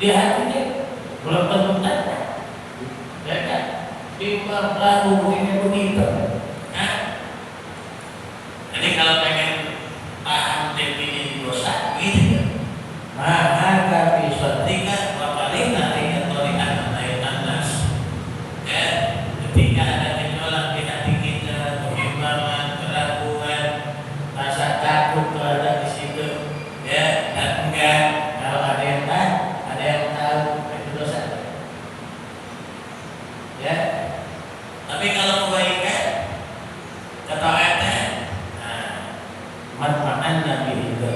di hatinya belum tentu ada, ya kan? Timbang lalu ini begitu. Nah, jadi kalau pengen paham definisi dosa, gitu. Maka kami setika wakalina dengan torikan ayat nas. Ya, ketika ada gejolak di hati kita, kebimbangan, keraguan, rasa takut berada di situ, ya, dan enggak. Kalau ada yang tahu, itu dosa. Ya, tapi kalau kebaikan, ketaatan, manfaat Nabi itu.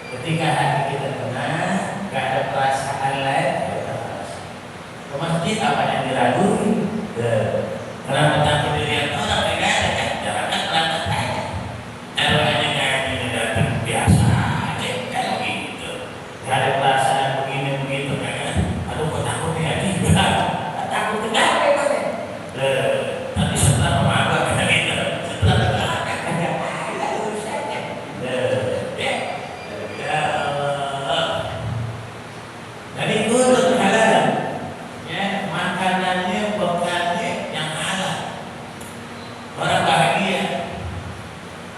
Ketika hati kita tenang, gak ada perasaan lain, ke masjid apa yang diragui? Kenapa takut dilihat orang? Tidak ada kan? Jangan terlambat aja. Kalau hanya kayak datang biasa aja, kayak gitu. Gak ada perasaan begini begitu kan? Aduh, kok takut ya? Tidak. Takut tidak apa ya? Tapi setelah mabak kan gitu. Setelah belakang kan ya ada urusannya. Jadi urut halal, ya, makanannya, bekalnya yang halal. Orang bahagia,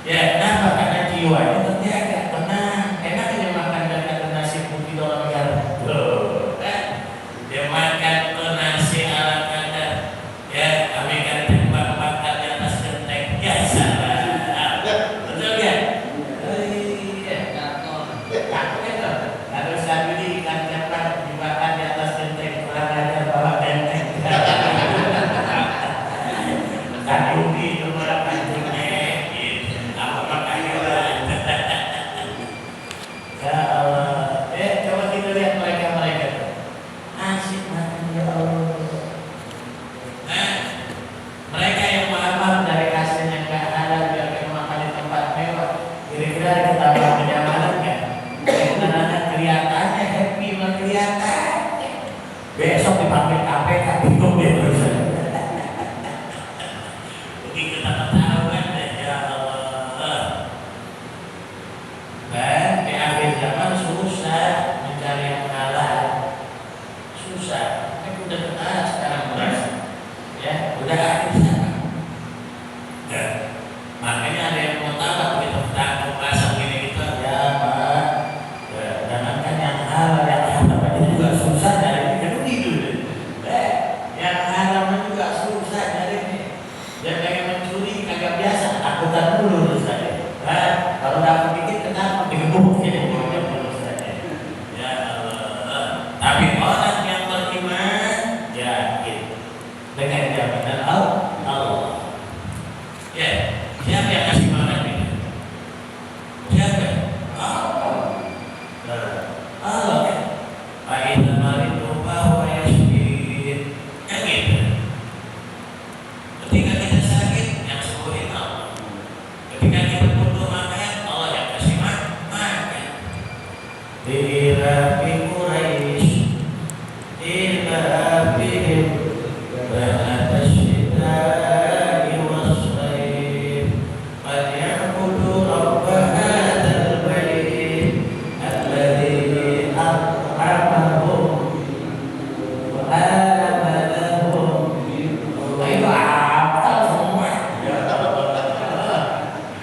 ya, kenapa? Karena jiwanya terjaga, tenang. Enak dia makan dengan nasi putih doang garam. Dia makan nasi ala kadar, ya, Amerika tembak makan di atas genteng, ya salah. Betul ya? Harus sambil ikan cepat dibakar di atas genteng, kurang ajar bawa genteng. Tadi itu malah pancingnya, apa makanya lah. Ya Allah, coba kita lihat mereka asik makan ya Allah. Mereka yang maaf dari hasilnya nggak halal biar kita makan di tempat mewah. Kira-kira kita mau kenyamanan nggak? Karena kelihatannya happy, kelihatan. Besok dipanggil KPK, bingung dia terus. Begitu kita ketahuan deh, ya Allah. Dan di akhir zaman susah mencari yang halal, susah. Udah kenal sekarang merasa, ya, udah akhir zaman. Dan makanya ada yang mau tabat begitu, takut pasang gini gitu, ya Pak. Jangankan yang halal aja juga susah dari itu. Yang halal juga susah dari ini. Dia pengen mencuri kagak biasa, takutan dulu saja. Kalau dapat dikit kenapa digebuk ini dulu saja. Ya Allah. Tapi orang yang beriman yakin dengan jaminan Allah. Ya, siapa yang kasih makan ini? Siapa? Allah. Allah kan? Fa'idha maritu bahwa yashfin. Kan gitu. Ketika kita sakit, yang sembuhin Allah. Ketika kita butuh makan, Allah yang kasih makan. Bila fi Quraisy, ila fihim ba'da syita'i was-sayf, falyabudu rabb hadzal bait alladzi at'amahum wa amanahum. Ayo hafal semua.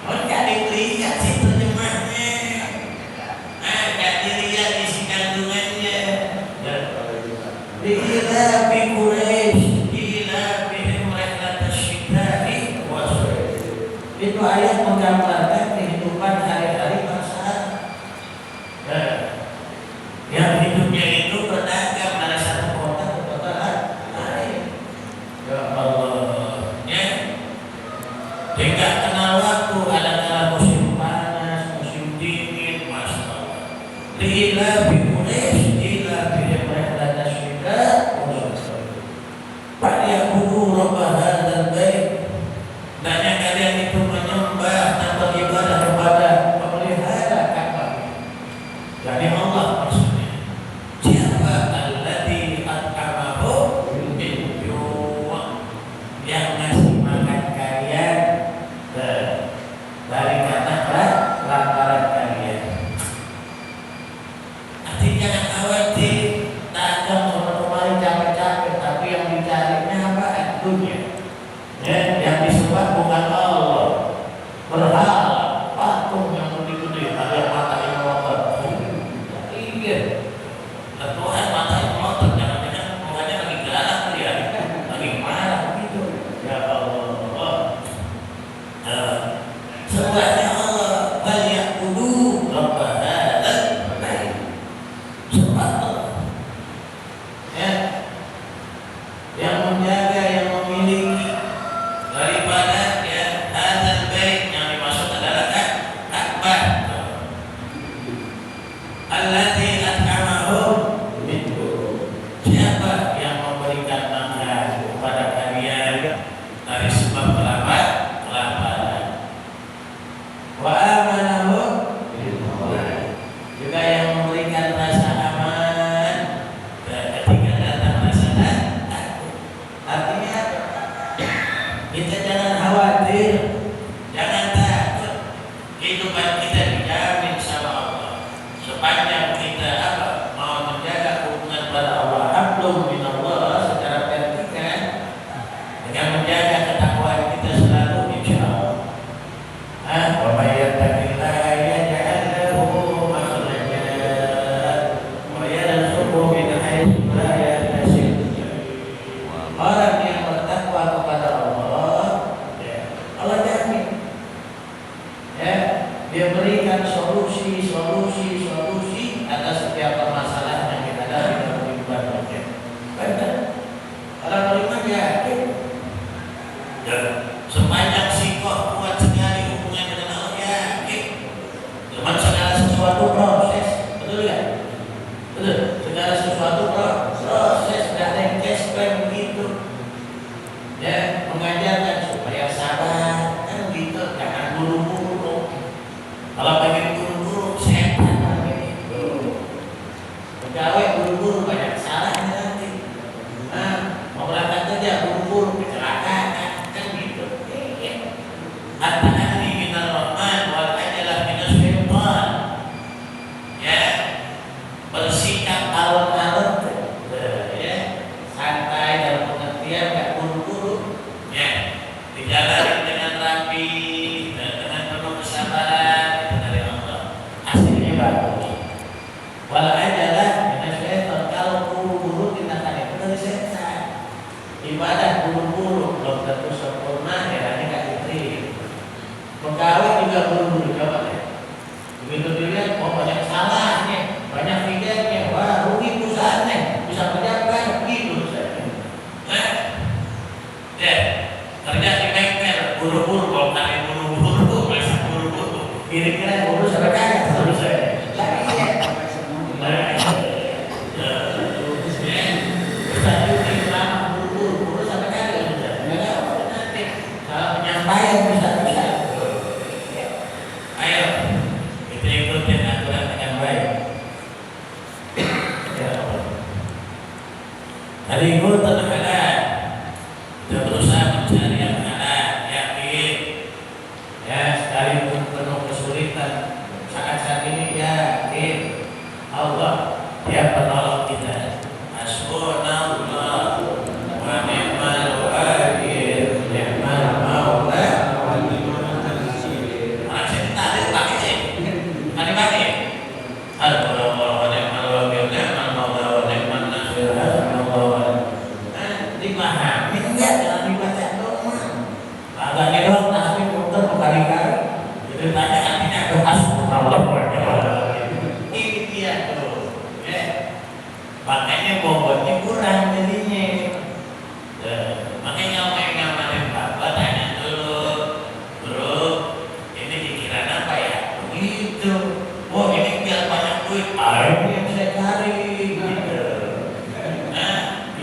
Oh, jadi lihat sih terjemahnya. Jadi lihat isi kandungannya. Ila bi Quraisy, ila bihim rihlatash syita'i was-sayf. Itu ayat menggambarkan kehidupan hari-hari masa yang hidupnya itu berdagang dari satu kota ke kota lain. Ya Allah, ya. Tidak kenal waktu, ada kala musim panas, musim dingin, masya Allah. Ila bi Quraisy, ila bihim rihlatash syita'i was-sayf. Falyabudu rabb hadzal bait. Hendaknya kalian itu menyembah dan beribadah kepada pemelihara Ka'bah. Jadi Allah maksudnya. Siapa alladzi at'amahum min ju', yang ngasih makan kalian dari kata laparan kalian. Artinya jangan khawatir. Allati at'amahum min ju'. Siapa yang memberikan makan kepada kalian dari sebab kelaparan. Wa amanahum min khauf. Juga yang memberikan rasa aman ketika datang rasa takut. Artinya kita jangan khawatir, jangan takut. Kehidupan kita dijamin sama Allah. Sepanjang kita mau menjaga hubungan pada Allah, hablum minallah secara vertikal, dengan menjaga ketakwaan kita selalu insyaallah. Wa may yattaqillaha yaj'al lahu makhrajan wa yarzuqhu min haitsu la yahtasib. Orang yang bertakwa kepada Allah, Allah jamin, dia berikan solusi atas setiap permasalahan yang dihadapi dalam kehidupan kita. Benar. Kalau beriman yakin, sepanjang sikoh kuat sekali hubungan dengan Allah yakin. Cuma segala sesuatu proses, betul ya? Betul. Segala sesuatu proses, tidak ada yang cashback begitu. Ya, mengajarkan supaya sabar, kan begitu. Jangan buru-buru. Kalau pengen buru-buru, setan begitu. Pegawai buru-buru banyak salahnya nanti. Mau berangkat kerja buru-buru kecelakaan, kan gitu. At-ta'anni minal rahman wal ajalah minas syaitan. Ya, bersikap alon-alon, ya, santai dalam pengertian, gak buru-buru. Ya, dijalani dengan rapi, dengan penuh kesabaran, itu dari Allah. Hasilnya bagus. Wal ajalah minas syaitan. Kalau buru-buru tindakan itu dari setan. Ibadah buru-buru belum tentu sempurna, herannya gak diterima. Pegawai juga buru-buru, coba ya. Begitu dilihat, banyak salahnya, banyak fiturnya, wah rugi perusahaannya, bisa pejabat gitu saja. Kerja di bengkel buru-buru, kalau kalian buru-buru, masa buru-buru, kira-kira buru sampai kaya terus saya. Penyampaian bisa. Ayo, kita ikutin aturan dengan baik. Hari itu terhalal, kita berusaha mencari yang halal, yakin. Ya, sekalipun penuh kesulitan, saat ini yakin Allah yang penolong kita. Hasbunallah wa ni'mal wakil, ni'mal maula. Makanya bobotnya kurang jadinya. Makanya orang yang ngamarin bapak tanya dulu, bro, ini pikiran apa ya? Begitu. Oh, ini biar banyak duit. Ini yang saya cari. Gitu.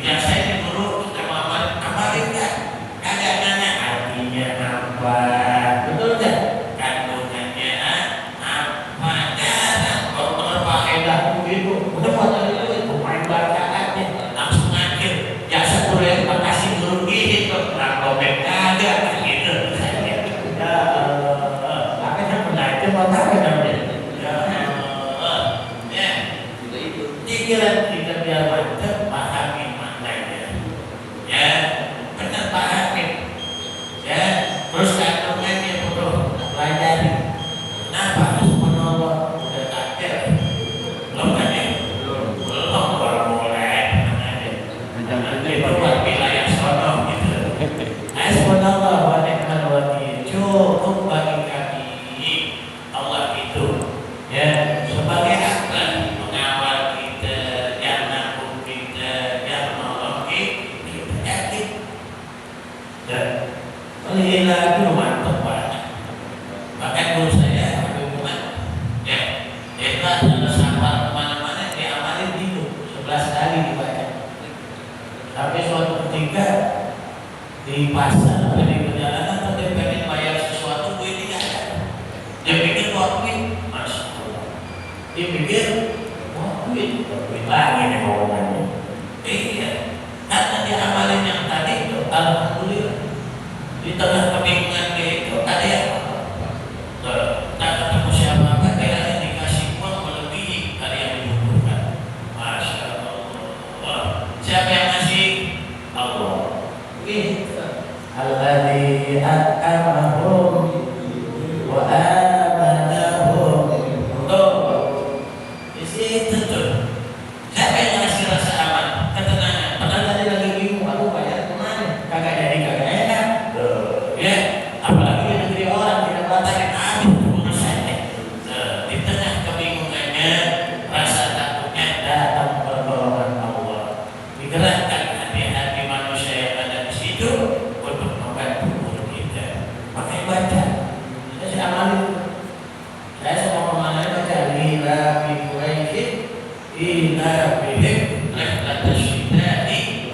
Biar saya ini dulu kita amarin kan? Kagak nanya artinya apa? Betul kan? Kandungannya apa? Jarang. Kalau penerpahedah begitu, udah pada itu pemain bacaannya langsung akhir. Jasa kuliah makasih guru gitu. Rangkobek kagak gitu. Ya Allah. Makanya belajar mau tahu namanya. Pikiran kita biar mantap, pahami maknanya. Ya, benar pahami. Ya, terus kandungannya perlu pelajari. Kenapa harus menolong? Udah takdir. Belum kan ya? Belum baru mulai. Itu buat wilayah sono gitu. Hasbunallah wa ni'mal wakil. Cukup bagi kami Allah itu. Ya, sebagai akhlak mengawal kita, yang menanggung di pasar atau di perjalanan atau dia pengen bayar sesuatu duit tidak ada. Dia pikir wah duit, masya Allah. Dia pikir wah duit lagi nih ngomongnya. Iya, karena dia amalin yang tadi itu, alhamdulillah. Di tengah kebingungan dia itu ada yang tak ketemu siapa-apa, kayaknya dikasih uang melebihi dari yang dibutuhkan. Masya Allah. Siapa yang ngasih? Allah. Alladzi at'amahum wa amanahum. Di situ tuh. Siapa yang ngasih rasa aman, ketenangan? Padahal tadi lagi bingung, aku bayar kemana? Kagak jadi, kagak enak. Ya, apalagi di negeri orang tidak batalin habis urusannya. Di tengah kebingungannya, rasa takutnya datang pertolongan Allah. Digerakkan hati-hati manusia yang ada di situ untuk membantu kita. Makanya baca. Saya amalin. Saya sama pemahaman baca lila bi Quraisy ila bihim rihlatash syita'i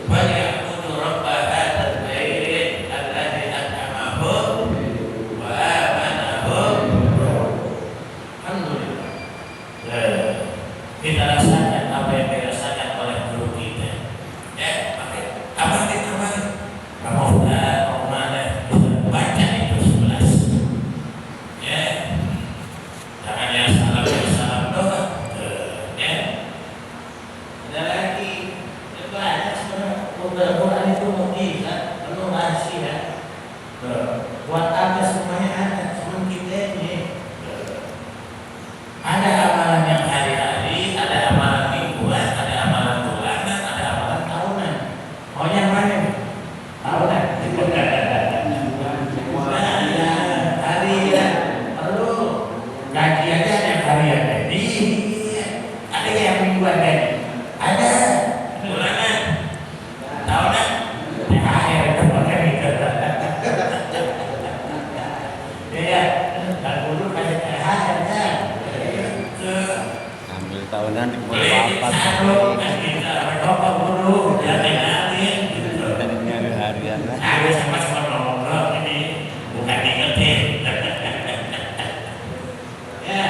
wa ya'budu rabb hadzal bait alladzi at'amahum wa amanahum. Alhamdulillah. Kita rasakan apa yang dirasakan oleh guru kita. Ya, pakai apa kita kemarin? Kamu mau mana? Baca itu 11. Ya, jangan yang salam doang. Ya, ada lagi. Banyak sebenarnya. Quran itu mukjizat, penuh rahasia. Buat apa semuanya ada? Cuma kita ini. Ada amalan yang hari-hari, ada amalan mingguan, ada amalan bulanan, ada amalan tahunan. Mau yang mana nih? Tahunan. Harian. Perlu. Gaji aja ada yang harian. Iya. Ada yang mingguan kan? Ada. Bulanan. Tahunan. THR itu pakai itu. Iya. Dan dulu kasih THR nya. Ambil tahunan di Beli apa sarung, kita berdoa dulu, jangan ngalin gitu. ini ada harian lah. Ada sama-sama ngobrol ini, bukan diingetin. Ya,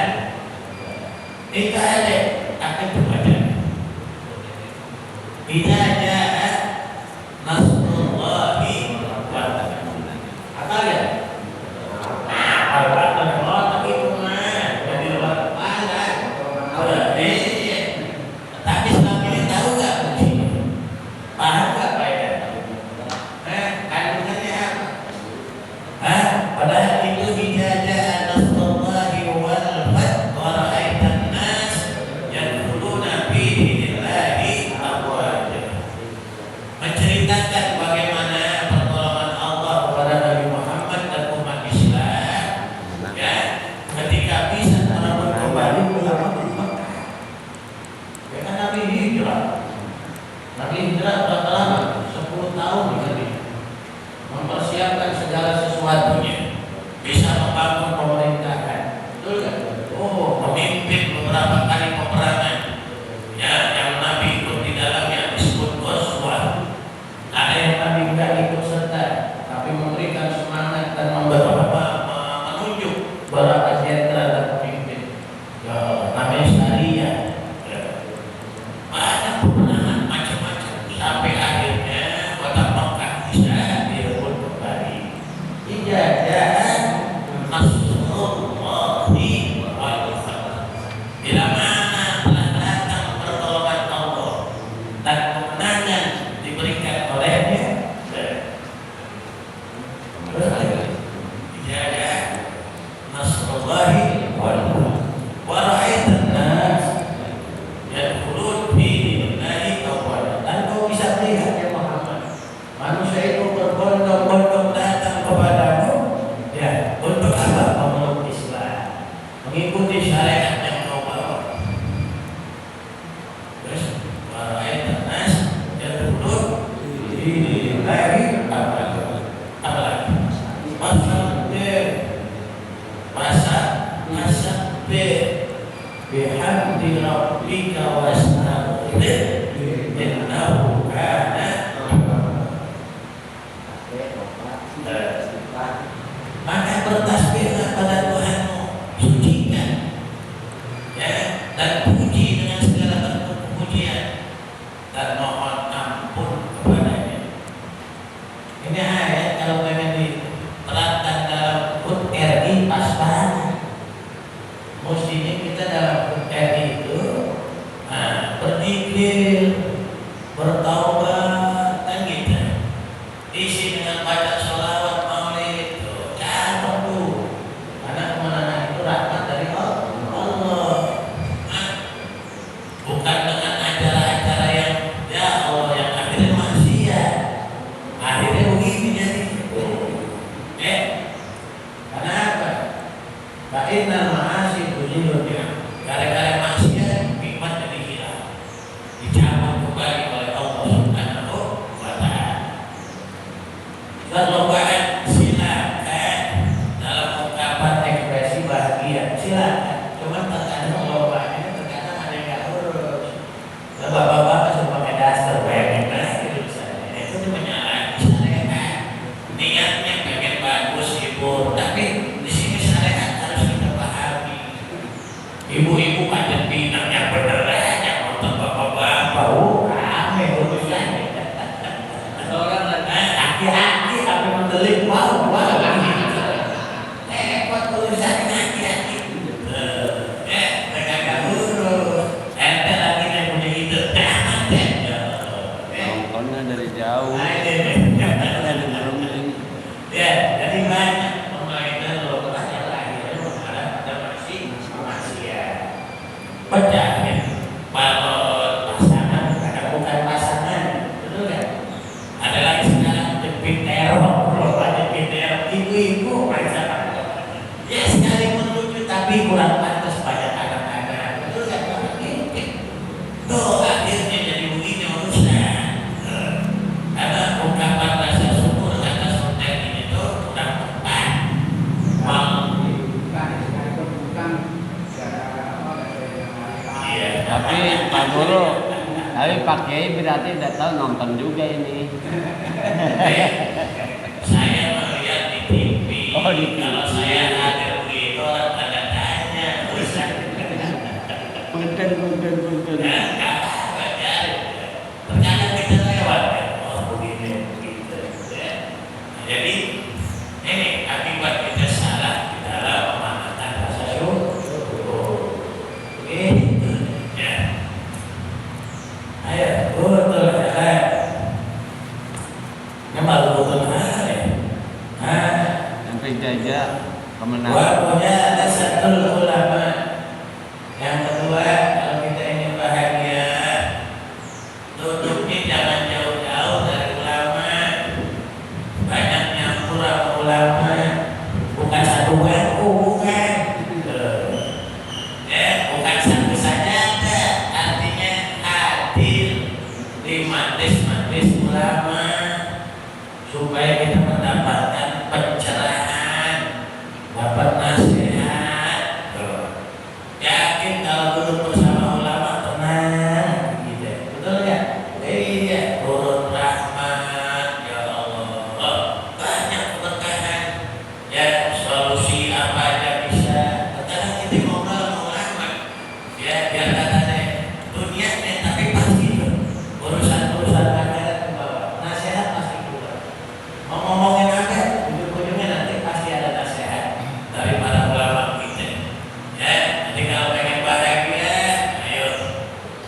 itu ada, apa itu baca? Idza jaa nasrullahi wal fath. Apa ya? Allah tapi itu mah jadi luar kepala. Tapi selama ini tahu nggak fungsinya? Paham nggak faedah? Kandungannya apa? Padahal itu hidayah nasrullahi wal fath wa ra'aitan nas yadkhuluna fi dinillahi afwaja. Menceritakan bagaimana pertolongan Allah kepada Nabi Muhammad dan umat Islam, ya, ketika bisa merebut kembali ulama Mekah. Ya kan Nabi hijrah berapa lama? 10 tahun tadi. Mempersiapkan segala sesuatunya, bisa membangun pemerintahan, betul kan? Memimpin beberapa kali peperangan, ya, yang Nabi ikut di dalamnya disebut Ghazwah. Ada yang Nabi tidak ikut serta, tapi memberikan semangat dan menunjuk beberapa jenderal dan pemimpin. Ya, namanya syariah. Ya. Banyak peperangan macam-macam sampai akhirnya kota Mekah bisa direbut kembali. Ijazah nasrullahi wal fath. Bila mana telah datang pertolongan Allah dan kemenangan diberikan olehnya. Ijazah nasrullahi wal fath. Wa ra'aitan nas yadkhulun fi dinillahi afwaja. Dan kau bisa melihat ya Muhammad, manusia itu berbondong-bondong datang kepadamu, ya, untuk apa? Memeluk Islam, mengikuti syariat yang kau bawa. Terus wa ra'aitan nas yadkhulun fi dinillahi afwaja. Apa lagi? Bihamdi rabbika wastaghfir innahu kana ada pinangnya bener aja nonton bapak-bapak. Oh, kami urusan. Orang hati-hati apa mendelik mau. Kok urusan hati-hati. Mereka urus. Ente lagi yang punya ide. Nontonnya dari jauh. Dari Bromley. Ya, jadi banyak pemainan lo tanya lagi ada masih ya. Pecah ya. Kalau pasangan bukan pasangan, betul kan? Ada lagi sekarang jepit teror, ada jepit teror ibu-ibu macam apa? Ya sekalipun lucu tapi kurang pantas pada anak-anak, betul kan? Tuh akhirnya jadi begini urusan. Karena ungkapan rasa syukur atas konten ini tuh kurang tepat. Iya. Tapi Pak Guru, tapi Pak Kiai berarti udah tahu nonton juga ini. Saya melihat di TV. Oh, di TV. Kalau saya ada begitu orang pada tanya, urusan. Punten. Ternyata kita lewat ya. Oh begini begitu. Ya. Jadi ini akibat kita salah di dalam memahami rasa syukur. Gitu. Ya. Ayo, betul ya. Ini malu betul ya. Sampai jajak kemenangan. Wah, punya ada satu ulama. Yang kedua, kalau kita ingin bahagia, duduknya jangan jauh-jauh dari ulama. Banyak nyampur sama ulama. Bukan satu bangku, bukan. Ya, bukan satu sajadah. Artinya hadir di majlis-majlis ulama supaya kita mendapatkan pencerahan, dapat nasihat. Yakin kalau duduk bersama ulama tenang, gitu. Betul ya? Iya, turun rahmat, ya Allah. Banyak keberkahan. Ya, solusi apa aja bisa. Sekarang kita ngobrol sama ulama. Ya, biar katanya dunia nih, tapi pasti tuh urusan-urusan akhirat ke bawah. Nasihat pasti keluar. Mau ngomongin apa? Ujung-ujungnya nanti pasti ada nasihat dari para ulama kita. Ya, jadi kalau pengen bahagia, ayo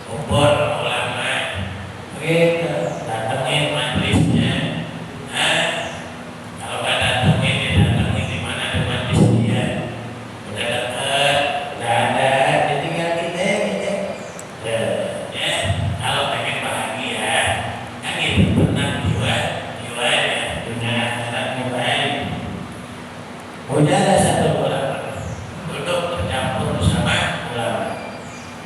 kumpul sama ulama. Begitu, datengin majlisnya. Kalau nggak datengin, ya datengin di mana ada majlis dia. Udah deket, udah ada, ya tinggal kita. Ya, kalau pengen bahagia, kan gitu, tenang jiwa ya, dunia akhiratnya baik. Udah ada satu ulama, duduk bercampur bersama ulama.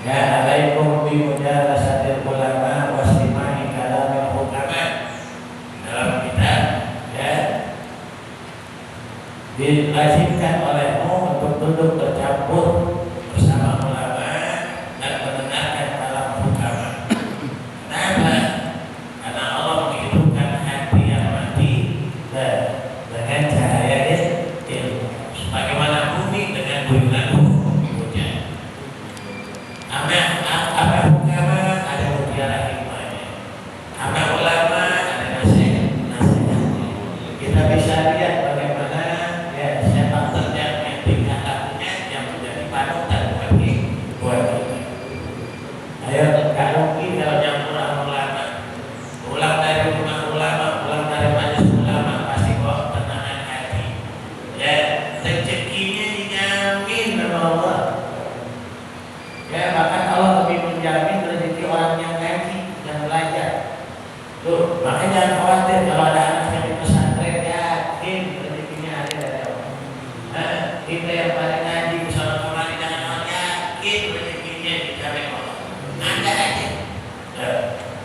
Ya, alaikum bi mujalasatil ulama wastimani kalamil hukama. Dalam kitab, ya, dilazimkan olehmu untuk duduk bercampur bersama ulama dan mendengarkan kalam hukama. Kenapa? Karena Allah menghidupkan hati yang mati dengan cahaya ilmu. Sebagaimana bumi dengan guyuran hujan. Apa hukama ada mutiara hikmahnya. Apa ulama ada nasihatnya. Kita bisa lihat bagaimana ya sepak terjang yang tingkah lakunya yang menjadi panutan bagi buat kita. Ayo kalau kita nyampur sama ulama, pulang dari rumah ulama, pulang dari majelis ulama, pasti bawa tenangan hati. Ya, rezekinya dijamin sama Allah. Ya, bahkan Allah lebih menjamin rezeki orang yang ngaji, yang belajar. Tuh, makanya jangan khawatir kalau ada anak yang di pesantren, yakin rezekinya ada dari Allah. Kita yang pada ngaji bersama kemari jangan yakin rezekinya dijamin Allah. Ada aja.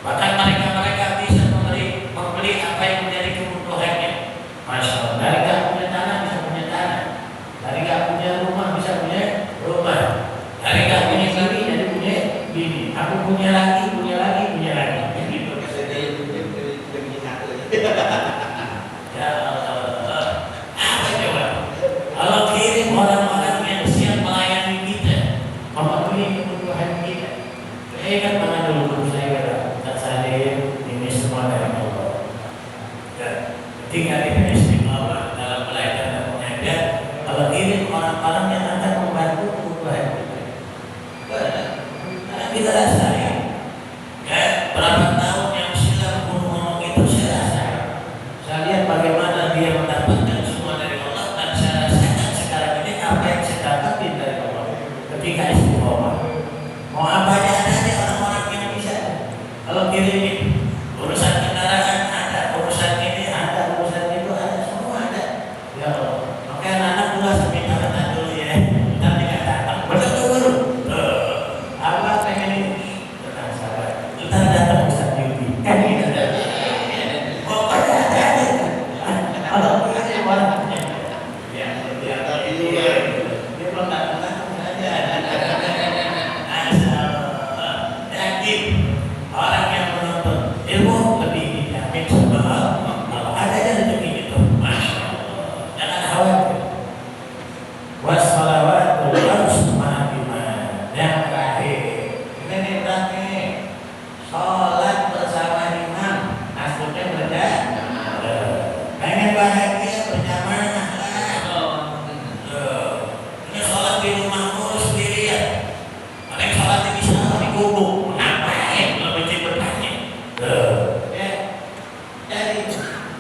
Bahkan mereka bisa membeli apa yang menjadi kebutuhannya. Masya Allah. Dari nggak punya tanah bisa punya tanah. Dari nggak punya rumah bisa punya rumah. Dari nggak punya bini jadi punya bini. Aku punya lagi. Gitu. Ya Allah. Apa coba? Allah kirim orang-orang yang siap melayani kita, memenuhi kebutuhan Ingat banget dulu guru saya Ustaz Salim, ini semua dari Allah. Dan ketika kita istiqomah dalam belajar dan mengajar, kalau ini orang-orang yang akan membantu perubahan kita. Karena kita rasain, ya berapa tahun yang silam guru ngomong itu saya rasain. Saya lihat bagaimana dia mendapatkan semua dari Allah dan saya rasakan sekarang ini apa yang saya dapatin dari Allah ketika istiqomah. Mau apa aja ada orang-orang yang bisa. Kalau kiri ini urusan kendaraan ada, urusan ini ada, urusan itu ada, semua ada. Ya Allah. Makanya anak dulu sampai tahan dulu ya. Nanti nggak datang. Betul dulu. Apa pengen ini? Tenang sabar. Ntar datang Ustaz Yudi. Kan ini ada. Pokoknya ada. Kalau ini orangnya. Ya, dia belum datang saja. Orang yang menuntut ilmu lebih dijamin sebab kalau ada yang rezeki itu, masya Allah, jangan khawatir. Wassalawatul warahmatullahi yang terakhir. Ini berarti sholat bersama imam, maksudnya berjamaah. Pengen bahagia berjamaah. Ini sholat di rumahmu sendirian. Paling sholat di sana di gubuk. Jadi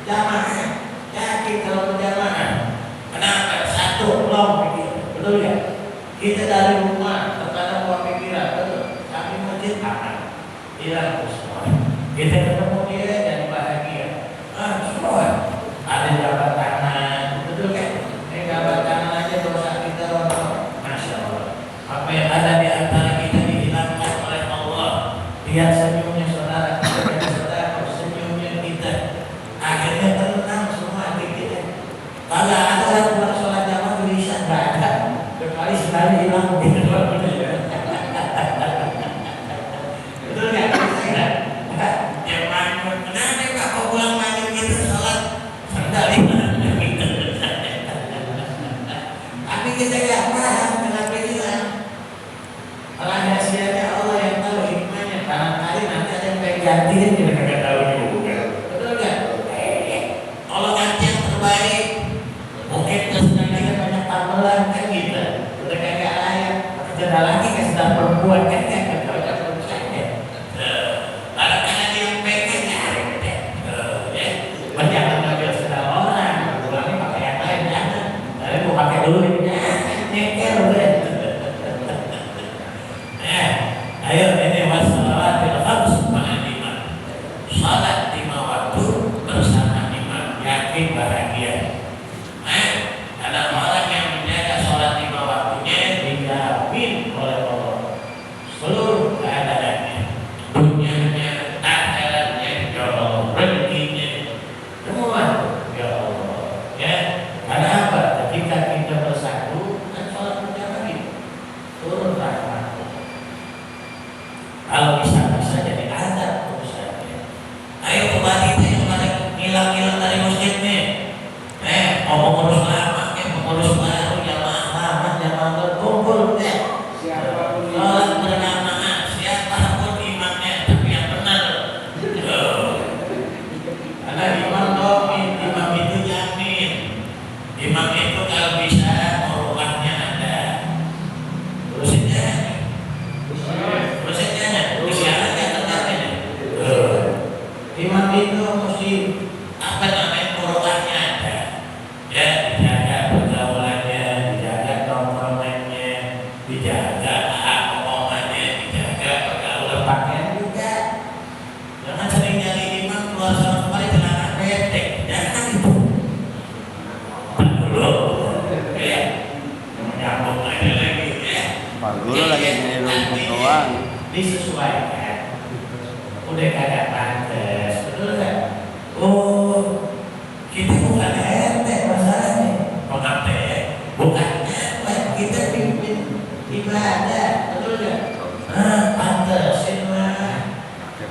jamaah, yakin kalau berjamaah. Kenapa? Satu belum pikir, betul ya? Kita dari rumah kepada buah pikiran, betul. Tapi masjid aman, hilang semua. Kita ketemu dia dan bahagia. Semua ada jabat tangan, betul kan? Ini jabat tangan aja dosa kita rontok. Masya Allah. Apa yang ada di antara kita dihilangkan oleh Allah. Lihat senyumnya saudara kita dan saudara, senyumnya kita. Akhirnya tenang semua hati kita. Kalau ada orang buat sholat jamaah bisa nggak ada. Sekali sekali hilang gitu. Betul nggak? Yang manjur, kenapa Pak kau pulang manjur kita sholat sendal gitu. Tapi kita nggak paham kenapa hilang. Rahasianya Allah yang tahu hikmahnya. Barangkali nanti ada yang pengen ganti kan kita nggak tahu juga. Betul nggak? Allah ganti yang terbaik. Mungkin sedang kita banyak tamelan kan gitu. Udah kagak layak. Kerja lagi kan sedang perempuan kan nggak cocok urusannya. Barangkali ada yang pengen nyari deh. Jangan ngambil sedang orang. Pulangnya pakai yang lain jangan. Tapi mau pakai dulu ya. Nyeker udah. Ayo ini wassalawatil khams ma'al imam. Salat 5 waktu bersama imam, yakin bahagia. Ada orang yang menjaga salat 5 waktunya dijamin oleh Allah seluruh keadaannya, dunianya, akhiratnya, ya Allah, rezekinya, semua ya Allah. Ya, karena apa? Ketika kita bersatu dan salat berjamaah itu turun rahmat. Kalau bisa jadi ada urusannya. Ayo kembali hilang dari masjidnya. Mau mengurus lama, mengurus baru, jamaah lama, jamaah berkumpul deh. Sholat berjamaah, siapapun imamnya, tapi yang benar. Karena imam itu jamin. Imam itu kalau bisa merubahnya ada. Urusannya. Imam itu mesti apa namanya murahnya ada, ya dijaga pergaulannya, dijaga tongkrongannya, dijaga omongannya, dijaga pergaulan pakaian juga. Jangan sering nyari imam keluar sana kemari celana pendek, jangan itu. Dulu, ya, nyambung aja lagi, ya. Pak Guru lagi di rumput doang. Disesuaikan. Udah kagak pantes, betul nggak? Oh, kita bukan RT masalahnya. Bukan RT, bukan RT, kita pimpin ibadah, betul nggak? Pantesin lah.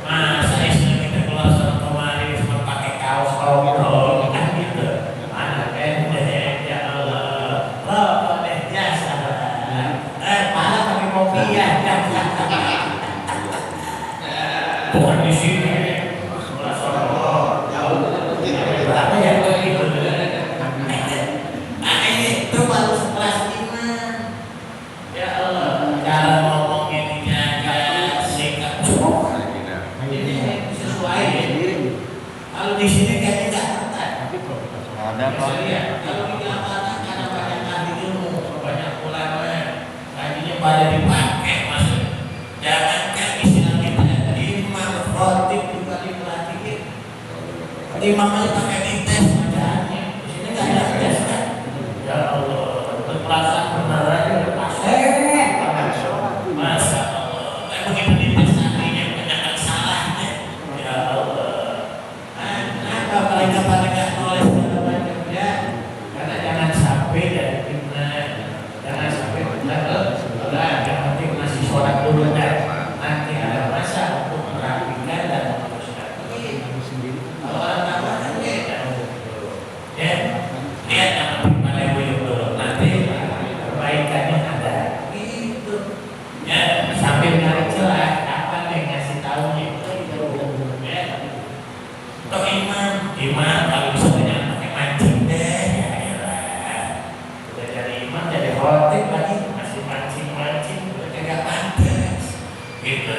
Masa Islam kita keluar sama kemarin cuma pakai kaos kaos kan gitu. Mana pendek ya Allah, rokok deh biasa. Malah pakai kopi ya. Ada kok. Iya, kalau di lapangan karena banyak ahli ilmu, banyak ulama, ngajinya pada dipakai maksud. Jangankan istilah kita, imam khotib juga diperhatiin. Imam aja pakai dites bacaannya. Di sini nggak ada tes kan? Ya Allah, perasaan benar aja lepas. Masa Allah, begitu dites nantinya banyak salahnya. Ya Allah, kenapa mereka pada nggak nulis segala macam ya? Karena jangan sampai dari fitnah, jangan sampai yang penting masih sholat dulu dan nanti ada masa untuk merapikan dan meneruskan. Kalau orang tambah kan beda. Ya, lihat yang penting pada buyut dulu. Nanti perbaikannya ada. Gitu. Ya, sambil nyari celah, kapan yang ngasih tahunya? Ya. Toh imam kalau misalnya pakai mancing deh, ya elah. Udah jadi imam jadi khotib lagi masih mancing, udah kagak pantas. Gitu.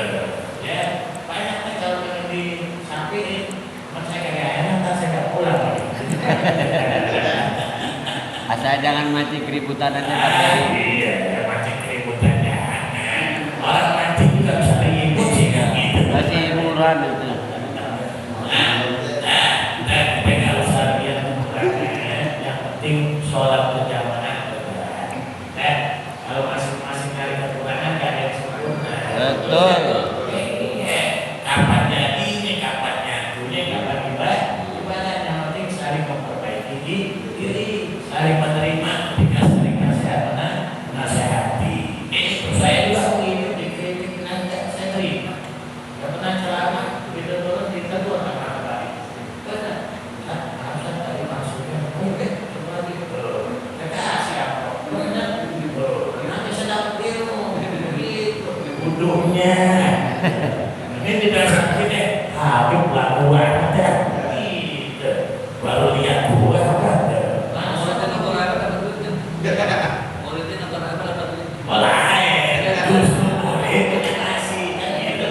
Ya, banyak nih kalau yang disampaikan, mas saya kagak enak, ntar saya nggak pulang lagi. Asal jangan mancing keributan aja Pak Ah, Kiai. iya, mancing keributan jangan. Orang mancing juga bisa ribut sih kan gitu. Masih hiburan itu. Dan kita nggak usah lihat ukurannya, yang penting sholat berjamaah. Kalau masing-masing kali kekurangan nggak ada yang sempurna. Betul. Iya, kapan jadinya, kapan nyatunya, kapan gimana? Yang penting saling memperbaiki diri, saling menerima ketika saling nasihati. Saya juga begini dikritik nanti saya terima. Gak pernah ceramah, begitu turun ditegur sama apa? Benar. Harusnya tadi maksudnya mungkin cuma gitu. Kasih apa? Benar. Nanti sedang ilmu begitu. Ujungnya. Ini tidak sakit deh. Habib laku ada. Gitu. Baru lihat gua ada. Langsung ada negara apa bentuknya? Muridnya negara apa bentuknya? Justru murid kasih kan gitu.